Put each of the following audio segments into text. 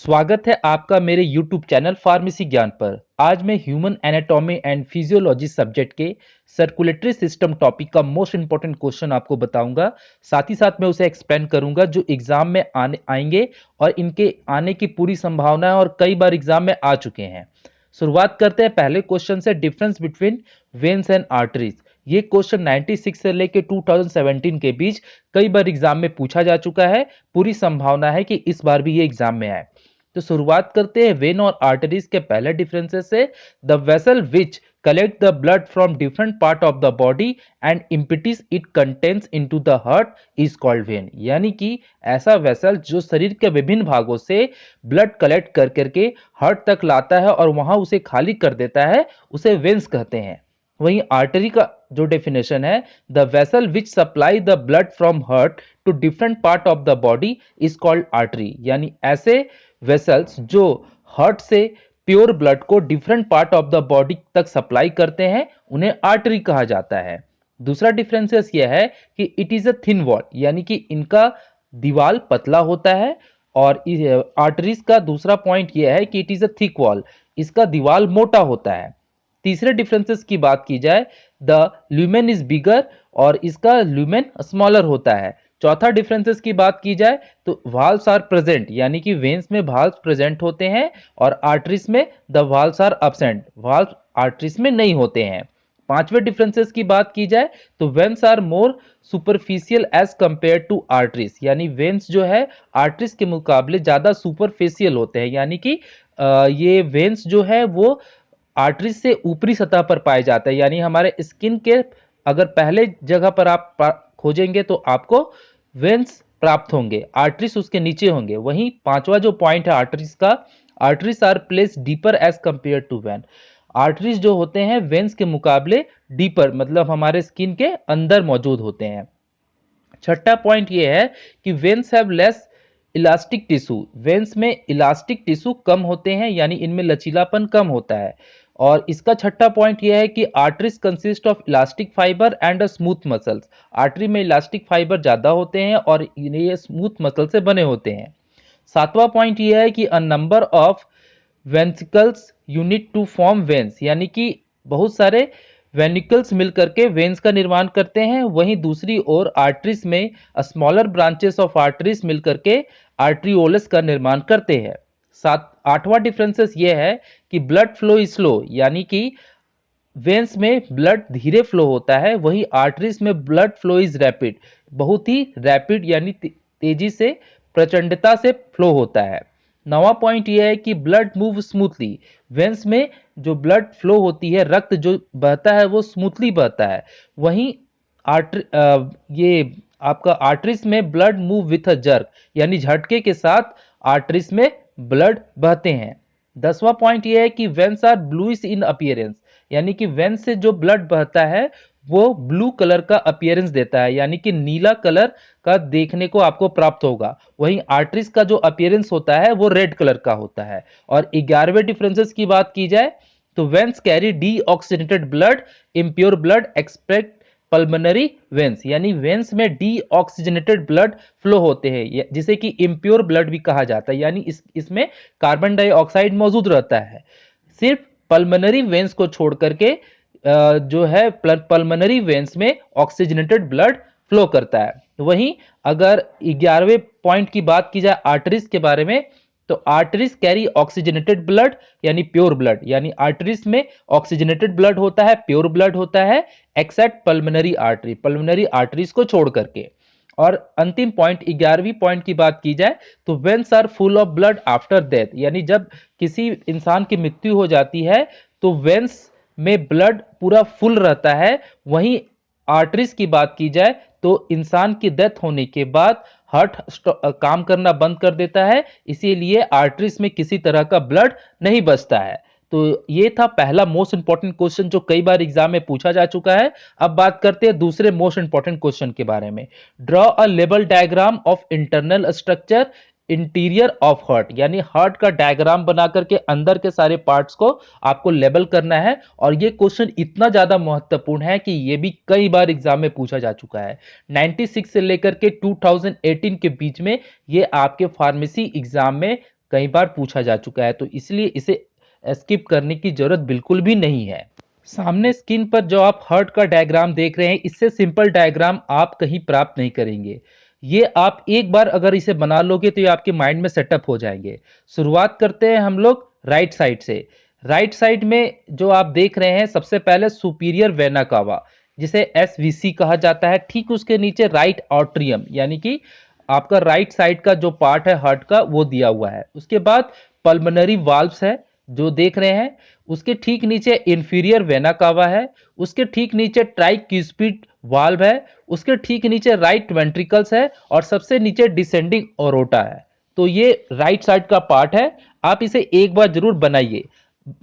स्वागत है आपका मेरे YouTube चैनल फार्मेसी ज्ञान पर। आज मैं human anatomy and physiology subject के सर्कुलेटरी सिस्टम टॉपिक का मोस्ट इंपॉर्टेंट क्वेश्चन आपको बताऊंगा। साथ ही साथ मैं उसे एक्सप्लेन करूंगा जो एग्जाम में आएंगे और इनके आने की पूरी संभावना है और कई बार एग्जाम में आ चुके हैं। शुरुआत करते हैं पहले क्वेश्चन से, difference between veins and arteries. ये क्वेश्चन 96 से लेके 2017 के बीच कई बार एग्जाम में पूछा जा चुका है। पूरी संभावना है कि इस बार भी ये एग्जाम में आए। तो शुरुआत करते हैं वेन और आर्टरीज के पहले डिफरेंसेस से। The vessel which collect the blood from different part of the body and empties it contents into the heart is called vein. यानी कि ऐसा वेसल जो शरीर के विभिन्न भागों से ब्लड कलेक्ट कर करके हार्ट तक लाता है और वहां उसे खाली कर देता है, उसे वेन्स कहते हैं। वहीं आर्टरी का जो डेफिनेशन है, the vessel which supply the blood from heart to different part of the body is called artery. यानी ऐसे वेसल्स जो हार्ट से प्योर ब्लड को different part of the body तक सप्लाई करते हैं उन्हें आर्टरी कहा जाता है। दूसरा डिफरेंसेस यह है कि it is a thin wall, यानी कि इनका दीवार पतला होता है। और आर्टरीज का दूसरा पॉइंट यह है कि it is a thick wall, इसका दीवार मोटा होता है। तीसरे डिफरेंसेस की बात की जाए, द ल्यूमेन इज बिगर और इसका ल्यूमेन स्मॉलर होता है। चौथा डिफरेंसेस की बात की जाए तो वाल्व्स आर प्रेजेंट, यानी कि वेन्स में वाल्व्स प्रेजेंट होते हैं और आर्टरीज में the valves are absent, valve arteries में नहीं होते हैं। पांचवें डिफरेंसेस की बात की जाए तो veins are more superficial as compare to arteries, यानी वेन्स जो है आर्टरीज के मुकाबले ज्यादा सुपरफिशियल होते हैं। यानी कि ये वेन्स जो है वो आर्टरीज से ऊपरी सतह पर पाए जाते हैं। यानी हमारे स्किन के अगर पहले जगह पर आप खोजेंगे तो आपको वेन्स प्राप्त होंगे, आर्टरीज उसके नीचे होंगे। वहीं पांचवा जो पॉइंट है आर्टरीज का, arteries are place deeper as compare to vein. Arteries जो होते हैं वेन्स के मुकाबले डीपर, मतलब हमारे स्किन के अंदर मौजूद होते हैं। छठा पॉइंट यह है कि veins have less elastic tissue, veins में इलास्टिक टिश्यू कम होते हैं, यानी इनमें लचीलापन कम होता है। और इसका छठा पॉइंट यह है कि arteries consist of elastic fibre and smooth muscles. Artery में इलास्टिक फाइबर ज्यादा होते हैं और ये स्मूथ मसल से बने होते हैं। सातवां पॉइंट यह है कि a number of ventricles unit to form veins, यानी कि बहुत सारे वेनिकल्स मिलकर के वेन्स का निर्माण करते हैं। वहीं दूसरी ओर आर्टरीज में स्मॉलर ब्रांचेस ऑफ आर्टरीज मिलकर के आर्ट्रियोलस का निर्माण करते हैं। आठवां डिफरेंसेस यह है कि ब्लड फ्लो इज स्लो, यानी कि वेन्स में ब्लड धीरे फ्लो होता है, वहीं आर्टरीज में ब्लड फ्लो इज रैपिड, बहुत ही रैपिड यानी तेजी से, प्रचंडता से फ्लो होता है। नवा पॉइंट यह है कि ब्लड मूव स्मूथली, वेन्स में जो ब्लड फ्लो होती है, रक्त जो बहता है वो स्मूथली बहता है। वहीं ये आपका आर्टरीज में blood move with a jerk, यानी झटके के साथ आर्टरीज में ब्लड बहते हैं। 10वां पॉइंट यह है कि veins are bluish in appearance, यानी कि वेन्स से जो ब्लड बहता है वो ब्लू कलर का अपीयरेंस देता है, यानी कि नीला कलर का देखने को आपको प्राप्त होगा। वहीं आर्टरीज का जो अपीयरेंस होता है वो रेड कलर का होता है। और 11वें डिफरेंसेस की बात की जाए तो veins carry deoxygenated blood, impure blood expect pulmonary veins, यानी वेन्स में डीऑक्सीजनेटेड ब्लड फ्लो होते हैं, जिसे कि इम्प्योर ब्लड भी कहा जाता है, यानी इसमें कार्बन डाइऑक्साइड मौजूद रहता है। सिर्फ पल्मोनरी वेन्स को छोड़ करके जो है पल्मोनरी वेन्स में ऑक्सीजनेटेड ब्लड फ्लो करता है। वहीं अगर 11वें पॉइंट की बात की जाए आर्टरीज के बारे में तो आर्टरीज कैरी ऑक्सीजनेटेड ब्लड, यानी प्योर ब्लड, यानी आर्टरीज में ऑक्सीजनेटेड ब्लड होता है, प्योर ब्लड होता है, accept pulmonary artery, pulmonary arteries को छोड़ करके। और अंतिम पॉइंट 11वीं पॉइंट की बात की जाए तो veins are full of blood after death, यानी जब किसी इंसान की मृत्यु हो जाती है तो वेन्स में ब्लड पूरा फुल रहता है। वहीं आर्टरीज की बात की जाए तो इंसान की डेथ होने के बाद हार्ट काम करना बंद कर देता है, इसीलिए आर्टरीज में किसी तरह का ब्लड नहीं बचता है। तो ये था पहला मोस्ट इंपॉर्टेंट क्वेश्चन जो कई बार एग्जाम में पूछा जा चुका है। अब बात करते हैं दूसरे मोस्ट इंपॉर्टेंट क्वेश्चन के बारे में। Draw a label diagram of internal structure interior of heart, यानी हार्ट का डायग्राम बना करके अंदर के सारे पार्ट्स को आपको लेबल करना है। और ये क्वेश्चन इतना ज्यादा महत्वपूर्ण है कि ये भी कई बार एग्जाम में पूछा जा चुका है। 96 से लेकर के 2018 के बीच में ये आपके फार्मेसी एग्जाम में कई बार पूछा जा चुका है, तो इसलिए इसे स्किप करने की जरूरत बिल्कुल भी नहीं है। सामने स्क्रीन पर जो आप हार्ट का डायग्राम देख रहे हैं, इससे सिंपल डायग्राम आप कहीं प्राप्त नहीं करेंगे। ये आप एक बार अगर इसे बना लोगे तो ये आपके माइंड में सेटअप हो जाएंगे। शुरुआत करते हैं हम लोग राइट साइड से। राइट साइड में जो आप देख रहे हैं, सबसे पहले सुपीरियर वेना कावा, जिसे एसवीसी कहा जाता है। ठीक उसके नीचे राइट ऑट्रियम, यानी कि आपका राइट साइड का जो पार्ट है हार्ट का, वो दिया हुआ है। उसके बाद पल्मोनरी वाल्व्स है जो देख रहे हैं। उसके ठीक नीचे इंफीरियर वेना कावा है। उसके ठीक नीचे ट्राइक्यूस्पिड वाल्व है। उसके ठीक नीचे राइट वेंट्रिकल्स है और सबसे नीचे डिसेंडिंग ओरोटा है। तो ये राइट साइड का पार्ट है। आप इसे एक बार जरूर बनाइए,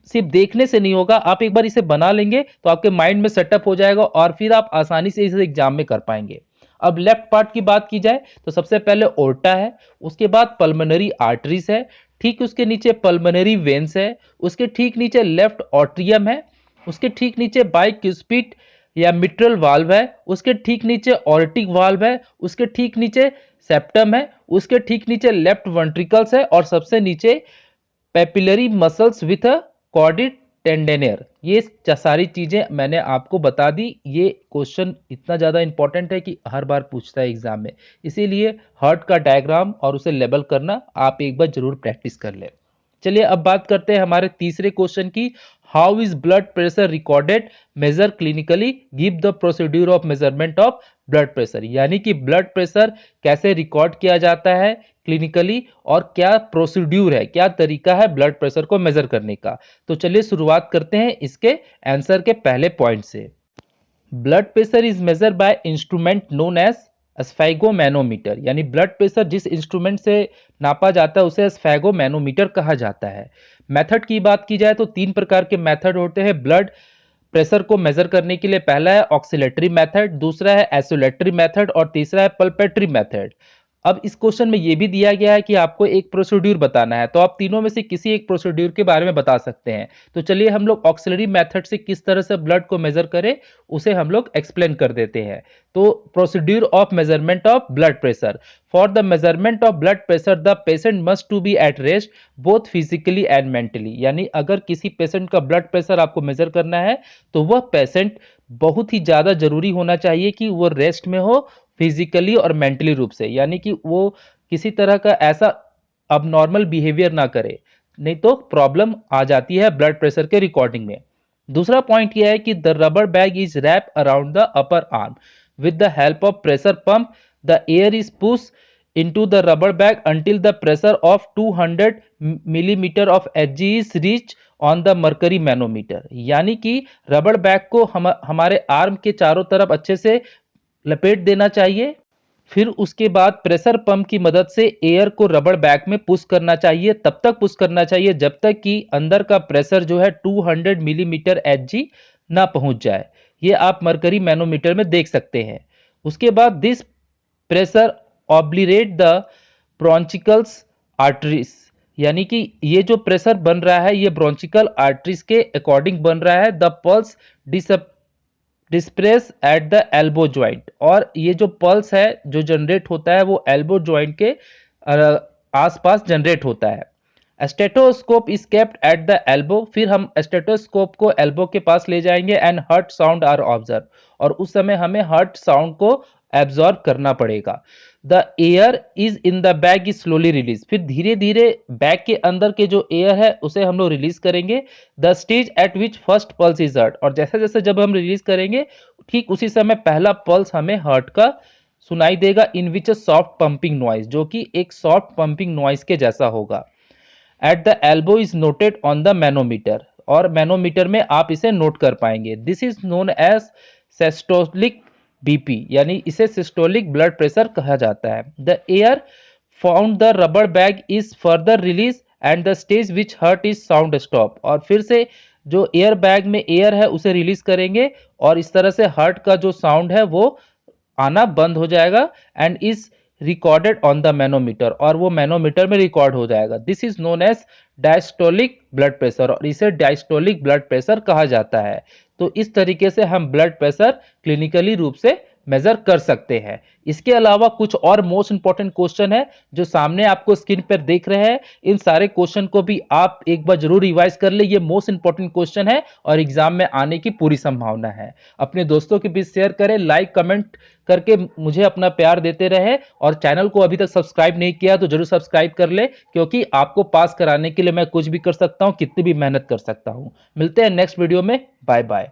सिर्फ देखने से नहीं होगा, आप एक बार इसे बना लेंगे तो आपके माइंड में सेटअप हो जाएगा और फिर आप आसानी से इसे एग्जाम में कर पाएंगे। अब लेफ्ट पार्ट की बात की जाए तो सबसे पहले ओर्टा है, उसके बाद पल्मोनरी आर्टरीज है, ठीक उसके नीचे पल्मोनरी वेन्स है, उसके ठीक नीचे लेफ्ट ऑट्रियम है, उसके ठीक नीचे बाइक्यूस्पिड या मिट्रल वाल्व है, उसके ठीक नीचे ऑर्टिक वाल्व है, उसके ठीक नीचे सेप्टम है, उसके ठीक नीचे लेफ्ट वेंट्रिकल्स है और सबसे नीचे papillary muscles with a chordae tendineae. ये सारी चीजें मैंने आपको बता दी। ये क्वेश्चन इतना ज्यादा इंपॉर्टेंट है कि हर बार पूछता है एग्जाम में, इसीलिए हार्ट का डायग्राम और उसे लेबल करना आप एक बार जरूर प्रैक्टिस कर ले। चलिए अब बात करते हैं हमारे तीसरे क्वेश्चन की। How is blood pressure recorded measure clinically, give the procedure of measurement of blood pressure. यानी कि ब्लड प्रेशर कैसे रिकॉर्ड किया जाता है क्लिनिकली और क्या प्रोसीड्यूर है, क्या तरीका है ब्लड प्रेशर को मेजर करने का। तो चलिए शुरुआत करते हैं इसके आंसर के पहले पॉइंट से। Blood pressure is measure by instrument known as sphygmomanometer. यानी ब्लड प्रेशर जिस इंस्ट्रूमेंट से नापा जाता है उसे स्फैगोमैनोमीटर कहा जाता है। मेथड की बात की जाए तो तीन प्रकार के मेथड होते हैं ब्लड प्रेशर को मेजर करने के लिए। पहला है ऑक्सीलेटरी मेथड, दूसरा है एसोलेटरी मेथड और तीसरा है पल्पेटरी मेथड। अब इस क्वेश्चन में यह भी दिया गया है कि आपको एक प्रोसीड्यूर बताना है, तो आप तीनों में से किसी एक प्रोसीड्यूर के बारे में बता सकते हैं। तो चलिए हम लोग ऑक्सिलरी मेथड से किस तरह से ब्लड को मेजर करें उसे हम लोग एक्सप्लेन कर देते हैं। तो procedure of measurement of blood pressure. For the measurement of blood pressure the patient must to be at rest both physically and mentally. यानी अगर किसी पेशेंट का ब्लड प्रेशर आपको मेजर करना है तो वह पेशेंट बहुत ही ज्यादा जरूरी होना चाहिए कि वो रेस्ट में हो, फिजिकली और मेंटली रूप से। यानी कि वो किसी तरह का ऐसा अबनॉर्मल बिहेवियर ना करे, नहीं तो प्रॉब्लम आ जाती है ब्लड प्रेशर के रिकॉर्डिंग में। दूसरा पॉइंट यह है कि the rubber bag is wrap around the upper arm with the help of pressure pump. The air is push into the rubber bag until the pressure of 200 millimeter of Hg is reached on the mercury manometer। यानी कि rubber bag को हमारे arm के चारों तरफ अच्छे से लपेट देना चाहिए। फिर उसके बाद प्रेशर पंप की मदद से एयर को रबर बैग में पुश करना चाहिए। तब तक पुश करना चाहिए जब तक कि अंदर का प्रेशर जो है 200 मिलीमीटर Hg ना पहुंच जाए। ये आप मरकरी मैनोमीटर में देख सकते हैं। उसके बाद दिस प्रेशर ऑब्लिरेट द ब्रोंचिकल्स आर्टरीज। यानी कि ये जो प्रेशर बन रहा है ये ब्रोंचिकल आर्टरीज के अकॉर्डिंग बन रहा है। The pulse disappears at the elbow joint. और ये जो पल्स है जो जनरेट होता है वो एल्बो ज्वाइंट के आसपास जनरेट होता है। Stethoscope is kept at the elbow. फिर हम स्टेटोस्कोप को एल्बो के पास ले जाएंगे and heart sound are observe. और उस समय हमें हार्ट साउंड को एब्जॉर्ब करना पड़ेगा। The air is in the bag is slowly release. फिर धीरे धीरे बैग के अंदर के जो एयर है उसे हम लोग रिलीज करेंगे। The stage at which first pulse is heard. और जैसे जैसे जब हम रिलीज करेंगे ठीक उसी समय पहला पल्स हमें हार्ट का सुनाई देगा, in which a soft pumping noise, जो कि एक सॉफ्ट पंपिंग नॉइज के जैसा होगा। At the elbow is noted on the manometer. और मैनोमीटर में आप इसे नोट कर पाएंगे। This is known as systolic BP. यानी इसे सिस्टोलिक ब्लड प्रेशर कहा जाता है। The air found the rubber bag is further release and the stage which heard is sound stop. और फिर से जो एयर बैग में एयर है उसे रिलीज करेंगे और इस तरह से हार्ट का जो साउंड है वो आना बंद हो जाएगा and is recorded on the manometer. और वो मैनोमीटर में रिकॉर्ड हो जाएगा। This is known as diastolic blood pressure और इसे डायस्टोलिक ब्लड प्रेशर कहा जाता है। तो इस तरीके से हम ब्लड प्रेशर क्लिनिकली रूप से मेजर कर सकते हैं। इसके अलावा कुछ और मोस्ट इंपॉर्टेंट क्वेश्चन है जो सामने आपको स्क्रीन पर देख रहे हैं। इन सारे क्वेश्चन को भी आप एक बार जरूर रिवाइज कर ले। ये मोस्ट इंपॉर्टेंट क्वेश्चन है और एग्जाम में आने की पूरी संभावना है। अपने दोस्तों के बीच शेयर करें, लाइक कमेंट करके मुझे अपना प्यार देते रहे, और चैनल को अभी तक सब्सक्राइब नहीं किया तो जरूर सब्सक्राइब कर ले, क्योंकि आपको पास कराने के लिए मैं कुछ भी कर सकता हूं, कितनी भी मेहनत कर सकता हूं। मिलते हैं नेक्स्ट वीडियो में। Bye bye.